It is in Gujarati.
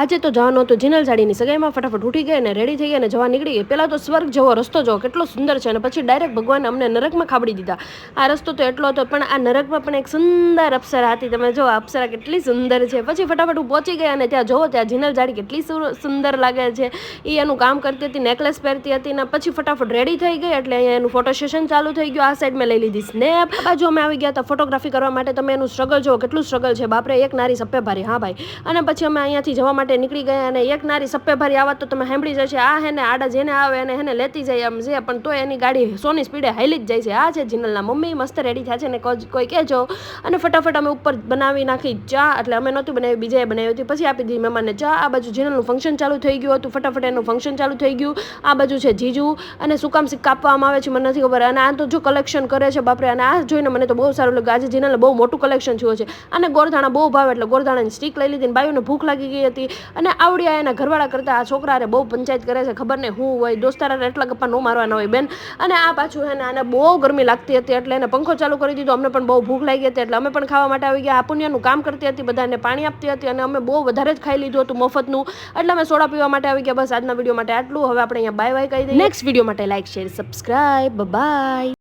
આજે તો જવાનું હતું જીનલ સાડીની સગાઈમાં. ફટાફટ ઉઠી ગઈ અને રેડી થઈ ગઈ અને જવા નીકળી ગઈ. પહેલાં તો સ્વર્ગ જેવો રસ્તો જો કેટલો સુંદર છે, અને પછી ડાયરેક્ટ ભગવાન અમને નરકમાં ખાબડી દીધા. આ રસ્તો તો એટલો હતો, પણ આ નરકમાં પણ એક સુંદર અપ્સરા હતી. તમે જો અપ્સરા કેટલી સુંદર છે. પછી ફટાફટ હું પહોંચી ગઈ અને ત્યાં જોવો ત્યાં જીનલ સાડી કેટલી સુંદર લાગે છે. એ એનું કામ કરતી હતી, નેકલેસ પહેરતી હતી, ને પછી ફટાફટ રેડી થઈ ગઈ એટલે અહીંયા એનું ફોટો સેશન ચાલુ થઈ ગયું. આ સાઈડ મેં લઈ લીધી સ્નેપ. આ બાજુ અમે આવી ગયા હતા ફોટોગ્રાફી કરવા માટે. તમે એનું સ્ટ્રગલ જો કેટલું સ્ટ્રગલ છે બાપરે, એક નારી સપ્પે ભારી. હા ભાઈ. અને પછી અમે અહીંયાથી જવા માટે નીકળી ગયા, અને એક નારી સપ્પે ભારી આવત તો તમે સાંભળી જશે. આ હેને આડા જેને આવે એને હેને લેતી જાય એમ છે, પણ તો એની ગાડી સોની સ્પીડે હાલી જ જાય છે. આ છે જીનલના મમ્મી, મસ્ત રેડી થયા છે ને કોઈ કહેજો. અને ફટાફટ અમે ઉપર બનાવી નાખી ચા, એટલે અમે નહોતી બનાવી, બીજાએ બનાવી હતી. પછી આપી દીધી મહેમાનને ચા. આ બાજુ જીનલનું ફંક્શન ચાલુ થઈ ગયું હતું. ફટાફટ એનું ફંક્શન ચાલુ થઈ ગયું. આ બાજુ છે જીજુ, અને શું કામ કાપવામાં આવે છે મને નથી ખબર. અને આ તો જો કલેક્શન કરે છે બાપરે, અને આ જોઈને મને તો બહુ સારું લાગ્યું. આજે જીનલને બહુ મોટું કલેક્શન થયું છે. અને ગોરધાણા બહુ ભાવે એટલે ગોરધાણાની સ્ટીક લઈ લીધી. બાયુને ભૂખ લાગી ગઈ હતી, અને આવડ્યા એના ઘરવાળા કરતા આ છોકરાને બહુ પંચાયત કરે છે. ખબર ને શું હોય, દોસ્તારાને એટલા ગપ્પા ન મારવાના હોય બેન. અને આ પાછું છે ને આને બહુ ગરમી લાગતી હતી, એટલે એને પંખો ચાલુ કરી દીધો. અમને પણ બહુ ભૂખ લાગી હતી, એટલે અમે પણ ખાવા માટે આવી ગયા. આ પુણ્યનું કામ કરતી હતી, બધાને પાણી આપતી હતી, અને અમે બહુ વધારે જ ખાઈ લીધું હતું મફતનું, એટલે અમે સોડા પીવા માટે આવી ગયા. બસ આજના વિડીયો માટે આટલું. હવે આપણે અહીંયા બાય બાય કહી દઈએ. નેક્સ્ટ વિડીયો માટે લાઈક, શેર, સબસ્ક્રાઇબ. બાય.